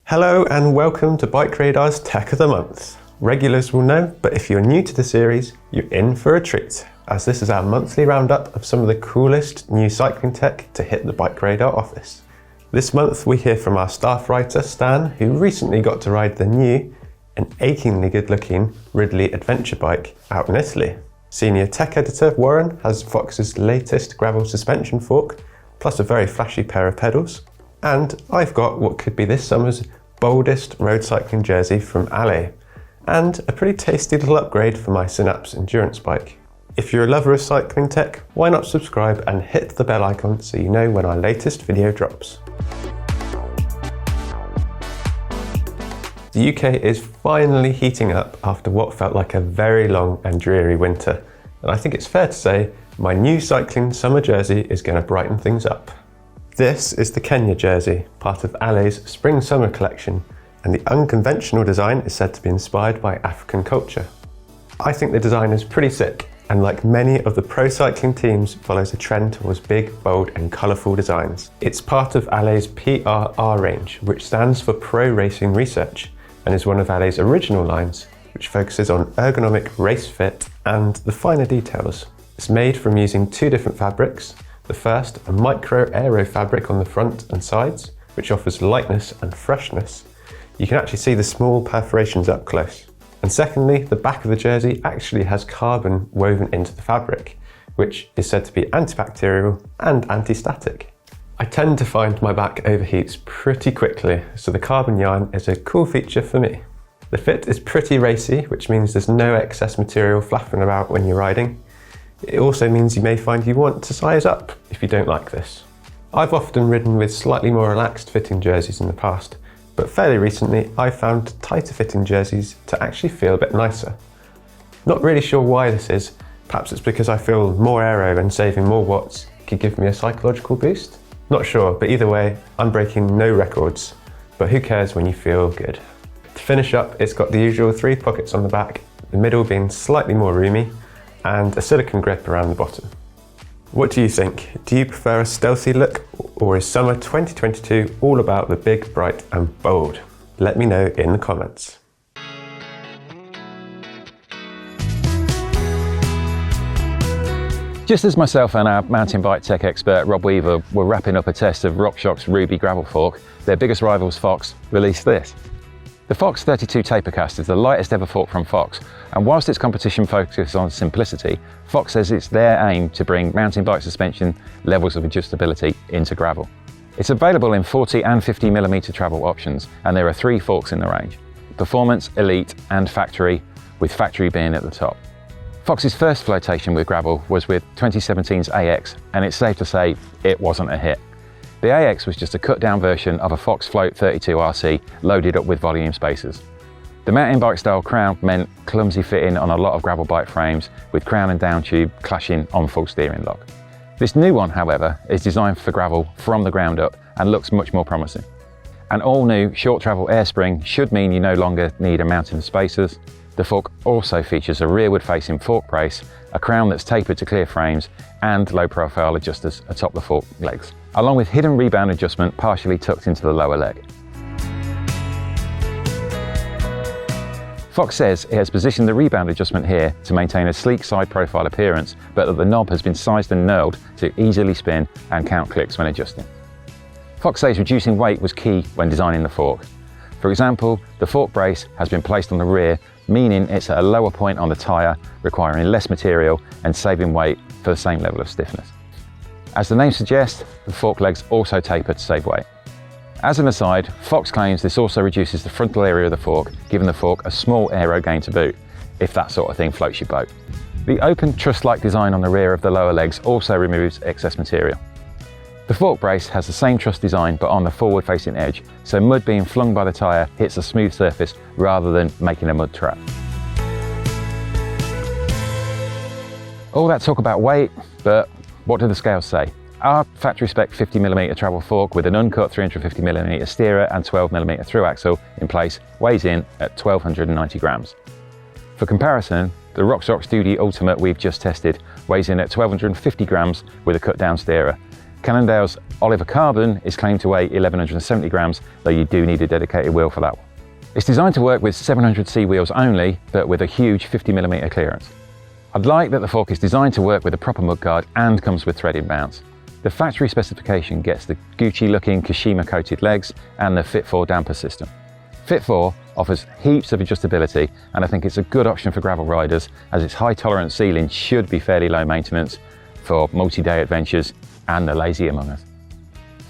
Hello and welcome to BikeRadar's Tech of the Month. Regulars will know, but if you're new to the series, you're in for a treat, as this is our monthly roundup of some of the coolest new cycling tech to hit the BikeRadar office. This month we hear from our staff writer Stan, who recently got to ride the new and achingly good looking Ridley Adventure bike out in Italy. Senior tech editor Warren has Fox's latest gravel suspension fork, plus a very flashy pair of pedals. And I've got what could be this summer's Boldest road cycling jersey from Ale, and a pretty tasty little upgrade for my Synapse endurance bike. If you're a lover of cycling tech, why not subscribe and hit the bell icon so you know when our latest video drops. The UK is finally heating up after what felt like a very long and dreary winter, and I think it's fair to say my new cycling summer jersey is going to brighten things up. This is the Kenya jersey, part of Ale's spring-summer collection, and the unconventional design is said to be inspired by African culture. I think the design is pretty sick, and like many of the pro cycling teams, follows a trend towards big, bold and colourful designs. It's part of Ale's PRR range, which stands for Pro Racing Research, and is one of Ale's original lines, which focuses on ergonomic race fit and the finer details. It's made from using two different fabrics. The first, a micro aero fabric on the front and sides, which offers lightness and freshness. You can actually see the small perforations up close. And secondly, the back of the jersey actually has carbon woven into the fabric, which is said to be antibacterial and anti-static. I tend to find my back overheats pretty quickly, so the carbon yarn is a cool feature for me. The fit is pretty racy, which means there's no excess material flapping about when you're riding. It also means you may find you want to size up if you don't like this. I've often ridden with slightly more relaxed fitting jerseys in the past, but fairly recently I found tighter fitting jerseys to actually feel a bit nicer. Not really sure why this is, perhaps it's because I feel more aero and saving more watts could give me a psychological boost? Not sure, but either way, I'm breaking no records, but who cares when you feel good. To finish up, it's got the usual 3 pockets on the back, the middle being slightly more roomy, and a silicone grip around the bottom. What do you think? Do you prefer a stealthy look, or is summer 2022 all about the big, bright and bold? Let me know in the comments. Just as myself and our mountain bike tech expert Rob Weaver were wrapping up a test of RockShox's Ruby gravel fork, their biggest rivals Fox released this. The Fox 32 Tapercast is the lightest ever fork from Fox, and whilst its competition focuses on simplicity, Fox says it's their aim to bring mountain bike suspension levels of adjustability into gravel. It's available in 40 and 50mm travel options, and there are 3 forks in the range: Performance, Elite and Factory, with Factory being at the top. Fox's first flotation with gravel was with 2017's AX, and it's safe to say it wasn't a hit. The AX was just a cut-down version of a Fox Float 32 RC loaded up with volume spacers. The mountain bike style crown meant clumsy fitting on a lot of gravel bike frames, with crown and down tube clashing on full steering lock. This new one, however, is designed for gravel from the ground up and looks much more promising. An all-new short travel air spring should mean you no longer need a mountain of spacers. The fork also features a rearward facing fork brace, a crown that's tapered to clear frames, and low profile adjusters atop the fork legs, along with hidden rebound adjustment partially tucked into the lower leg. Fox says it has positioned the rebound adjustment here to maintain a sleek side profile appearance, but that the knob has been sized and knurled to easily spin and count clicks when adjusting. Fox says reducing weight was key when designing the fork. For example, the fork brace has been placed on the rear, meaning it's at a lower point on the tyre, requiring less material and saving weight for the same level of stiffness. As the name suggests, the fork legs also taper to save weight. As an aside, Fox claims this also reduces the frontal area of the fork, giving the fork a small aero gain to boot, if that sort of thing floats your boat. The open truss-like design on the rear of the lower legs also removes excess material. The fork brace has the same truss design but on the forward-facing edge, so mud being flung by the tyre hits a smooth surface rather than making a mud trap. All that talk about weight, but what do the scales say? Our factory spec 50mm travel fork with an uncut 350mm steerer and 12mm through axle in place weighs in at 1290 grams. For comparison, the RockShox Duty Ultimate we've just tested weighs in at 1250 grams with a cut down steerer, Cannondale's Oliver Carbon is claimed to weigh 1170 grams, though you do need a dedicated wheel for that one. It's designed to work with 700C wheels only, but with a huge 50mm clearance. I'd like that the fork is designed to work with a proper mudguard and comes with threaded mounts. The factory specification gets the Gucci-looking Kashima coated legs and the Fit 4 damper system. Fit 4 offers heaps of adjustability, and I think it's a good option for gravel riders, as its high tolerance ceiling should be fairly low maintenance for multi-day adventures and the lazy among us.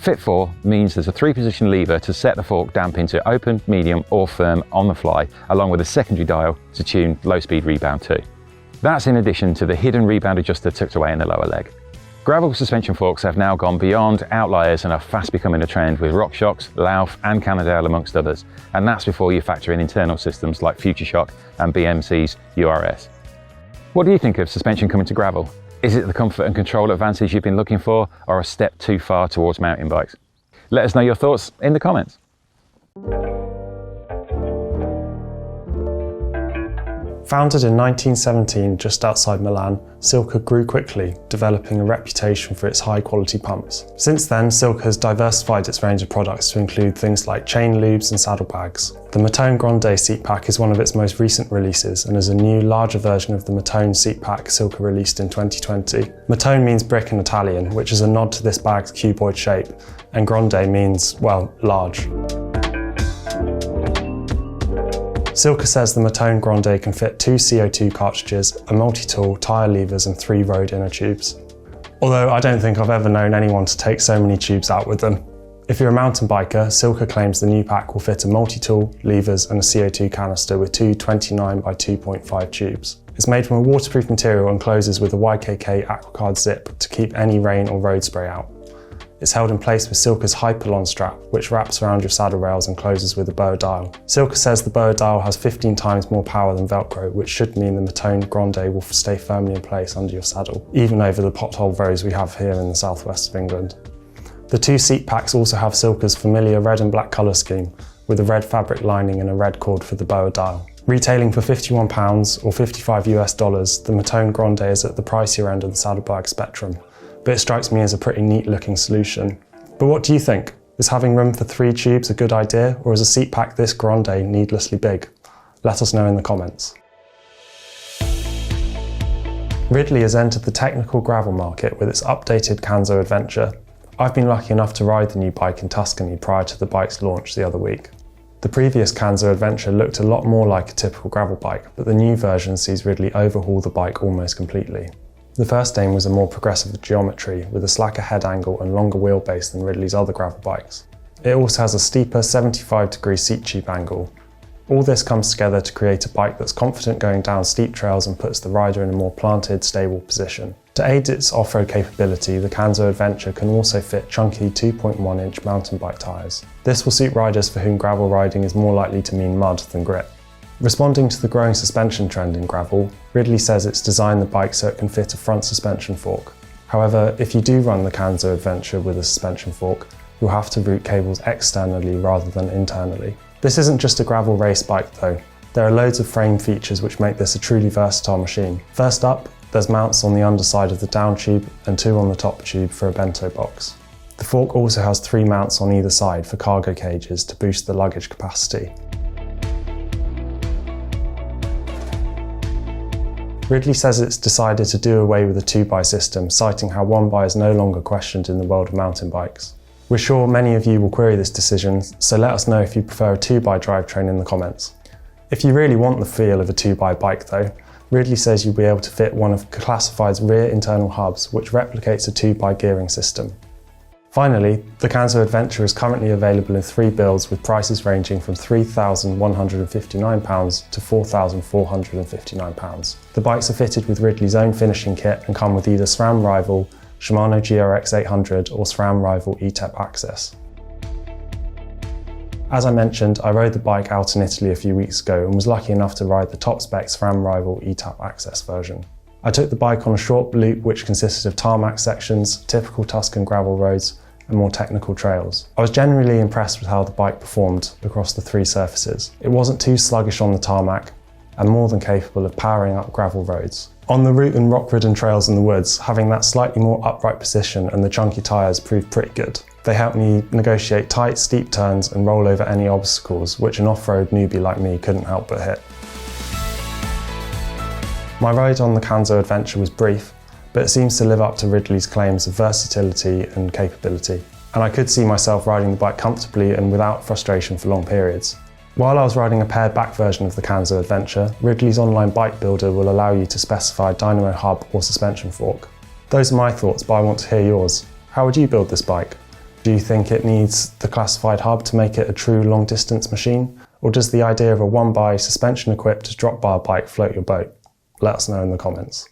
Fit 4 means there's a 3-position lever to set the fork damp into open, medium or firm on the fly, along with a secondary dial to tune low speed rebound too. That's in addition to the hidden rebound adjuster tucked away in the lower leg. Gravel suspension forks have now gone beyond outliers and are fast becoming a trend with RockShox, Lauf and Cannondale amongst others, and that's before you factor in internal systems like FutureShock and BMC's URS. What do you think of suspension coming to gravel? Is it the comfort and control advantage you've been looking for, or a step too far towards mountain bikes? Let us know your thoughts in the comments. Founded in 1917 just outside Milan, Silca grew quickly, developing a reputation for its high-quality pumps. Since then, Silca has diversified its range of products to include things like chain lubes and saddlebags. The Matone Grande seat pack is one of its most recent releases and is a new, larger version of the Matone seat pack Silca released in 2020. Matone means brick in Italian, which is a nod to this bag's cuboid shape, and Grande means, well, large. Silca says the Matone Grande can fit 2 CO2 cartridges, a multi-tool, tyre levers and 3 road inner tubes. Although I don't think I've ever known anyone to take so many tubes out with them. If you're a mountain biker, Silca claims the new pack will fit a multi-tool, levers and a CO2 canister with 2 29 by 2.5 tubes. It's made from a waterproof material and closes with a YKK Aquacard zip to keep any rain or road spray out. It's held in place with Silca's Hyperlon strap, which wraps around your saddle rails and closes with a bow dial. Silca says the bow dial has 15 times more power than Velcro, which should mean the Matone Grande will stay firmly in place under your saddle, even over the pothole roads we have here in the southwest of England. The 2 seat packs also have Silca's familiar red and black colour scheme, with a red fabric lining and a red cord for the bow dial. Retailing for £51 or $55, the Matone Grande is at the pricier end of the saddlebag spectrum, but it strikes me as a pretty neat looking solution. But what do you think? Is having room for 3 tubes a good idea, or is a seat pack this grande needlessly big? Let us know in the comments. Ridley has entered the technical gravel market with its updated Kanzo Adventure. I've been lucky enough to ride the new bike in Tuscany prior to the bike's launch the other week. The previous Kanzo Adventure looked a lot more like a typical gravel bike, but the new version sees Ridley overhaul the bike almost completely. The first aim was a more progressive geometry with a slacker head angle and longer wheelbase than Ridley's other gravel bikes. It also has a steeper 75-degree seat tube angle. All this comes together to create a bike that's confident going down steep trails and puts the rider in a more planted, stable position. To aid its off-road capability, the Kanzo Adventure can also fit chunky 2.1-inch mountain bike tyres. This will suit riders for whom gravel riding is more likely to mean mud than grit. Responding to the growing suspension trend in gravel, Ridley says it's designed the bike so it can fit a front suspension fork. However, if you do run the Kanzo Adventure with a suspension fork, you'll have to route cables externally rather than internally. This isn't just a gravel race bike though. There are loads of frame features which make this a truly versatile machine. First up, there's mounts on the underside of the down tube and 2 on the top tube for a bento box. The fork also has 3 mounts on either side for cargo cages to boost the luggage capacity. Ridley says it's decided to do away with the 2x system, citing how 1x is no longer questioned in the world of mountain bikes. We're sure many of you will query this decision, so let us know if you prefer a 2x drivetrain in the comments. If you really want the feel of a 2x bike though, Ridley says you'll be able to fit one of Classified's rear internal hubs, which replicates a 2x gearing system. Finally, the Kanzo Adventure is currently available in 3 builds with prices ranging from £3,159 to £4,459. The bikes are fitted with Ridley's own finishing kit and come with either SRAM rival, Shimano GRX 800 or SRAM rival ETEP Access. As I mentioned, I rode the bike out in Italy a few weeks ago and was lucky enough to ride the top spec SRAM rival ETEP Access version. I took the bike on a short loop which consisted of tarmac sections, typical Tuscan gravel roads and more technical trails. I was generally impressed with how the bike performed across the 3 surfaces. It wasn't too sluggish on the tarmac, and more than capable of powering up gravel roads. On the route and rock-ridden trails in the woods, having that slightly more upright position and the chunky tyres proved pretty good. They helped me negotiate tight, steep turns and roll over any obstacles, which an off-road newbie like me couldn't help but hit. My ride on the Kanzo Adventure was brief, but it seems to live up to Ridley's claims of versatility and capability, and I could see myself riding the bike comfortably and without frustration for long periods. While I was riding a pared back version of the Kanzo Adventure, Ridley's online bike builder will allow you to specify dynamo hub or suspension fork. Those are my thoughts, but I want to hear yours. How would you build this bike? Do you think it needs the classified hub to make it a true long distance machine? Or does the idea of a 1x suspension equipped drop bar bike float your boat? Let us know in the comments.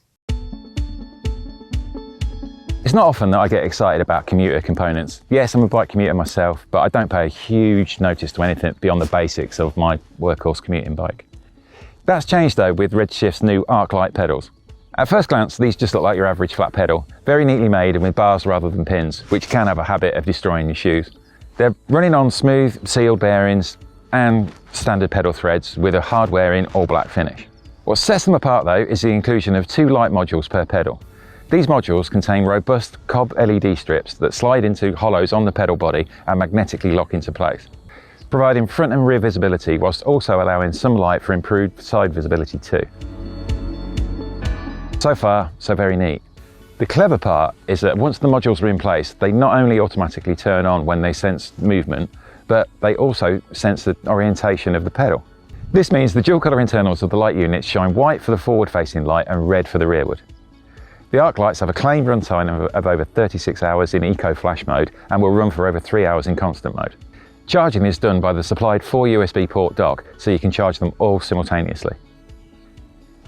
It's not often that I get excited about commuter components. Yes, I'm a bike commuter myself, but I don't pay a huge notice to anything beyond the basics of my workhorse commuting bike. That's changed though with Redshift's new arc light pedals. At first glance, these just look like your average flat pedal, very neatly made and with bars rather than pins, which can have a habit of destroying your shoes. They're running on smooth, sealed bearings and standard pedal threads with a hard-wearing all-black finish. What sets them apart though is the inclusion of 2 light modules per pedal. These modules contain robust cob LED strips that slide into hollows on the pedal body and magnetically lock into place, providing front and rear visibility whilst also allowing some light for improved side visibility too. So far, so very neat. The clever part is that once the modules are in place, they not only automatically turn on when they sense movement, but they also sense the orientation of the pedal. This means the dual colour internals of the light units shine white for the forward-facing light and red for the rearward. The arc lights have a claimed runtime of over 36 hours in Eco Flash mode and will run for over 3 hours in constant mode. Charging is done by the supplied 4 USB port dock, so you can charge them all simultaneously.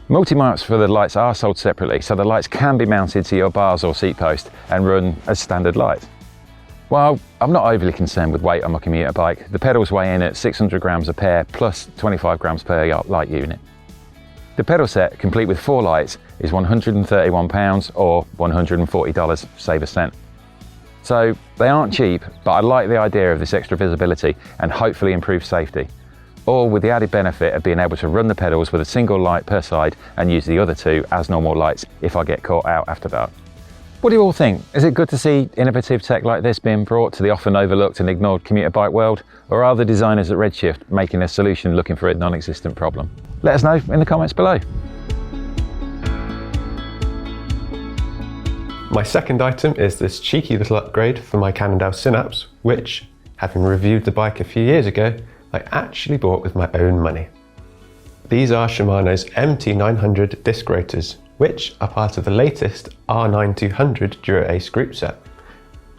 Multi-mounts for the lights are sold separately, so the lights can be mounted to your bars or seat post and run as standard lights. While I'm not overly concerned with weight on my commuter bike, the pedals weigh in at 600 grams a pair plus 25 grams per light unit. The pedal set, complete with 4 lights, is £131 or $140, save a cent. So they aren't cheap, but I like the idea of this extra visibility and hopefully improved safety, all with the added benefit of being able to run the pedals with a single light per side and use the other 2 as normal lights if I get caught out after dark. What do you all think? Is it good to see innovative tech like this being brought to the often overlooked and ignored commuter bike world? Or are the designers at Redshift making a solution looking for a non-existent problem? Let us know in the comments below. My second item is this cheeky little upgrade for my Cannondale Synapse, which, having reviewed the bike a few years ago, I actually bought with my own money. These are Shimano's MT900 disc rotors, which are part of the latest R9200 Dura-Ace group set.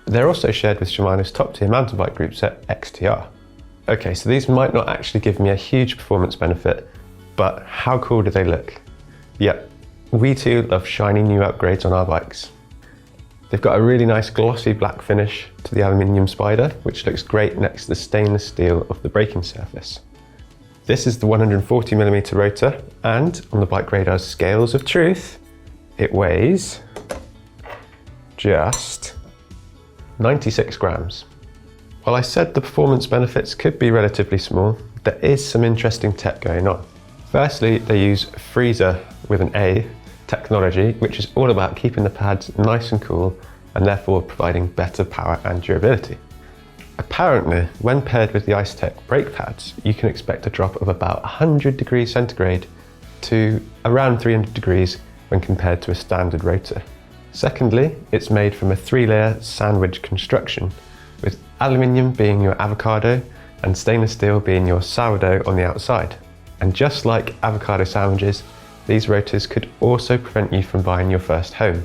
They're also shared with Shimano's top tier mountain bike group set, XTR. Okay, so these might not actually give me a huge performance benefit, but how cool do they look? Yep, we too love shiny new upgrades on our bikes. They've got a really nice glossy black finish to the aluminium spider, which looks great next to the stainless steel of the braking surface. This is the 140mm rotor, and on the BikeRadar's scales of truth, it weighs just 96 grams. While I said the performance benefits could be relatively small, there is some interesting tech going on. Firstly, they use Freezer with an A technology, which is all about keeping the pads nice and cool and therefore providing better power and durability. Apparently, when paired with the IceTech brake pads, you can expect a drop of about 100 degrees centigrade to around 300 degrees when compared to a standard rotor. Secondly, it's made from a 3-layer sandwich construction, with aluminium being your avocado and stainless steel being your sourdough on the outside. And just like avocado sandwiches, these rotors could also prevent you from buying your first home.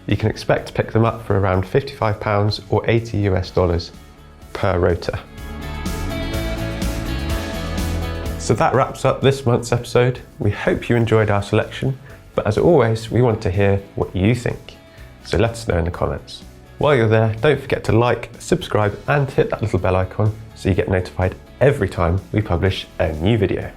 You can expect to pick them up for around £55 or $80 per rotor. So that wraps up this month's episode. We hope you enjoyed our selection, but as always, we want to hear what you think. So let us know in the comments. While you're there, don't forget to like, subscribe, and hit that little bell icon so you get notified every time we publish a new video.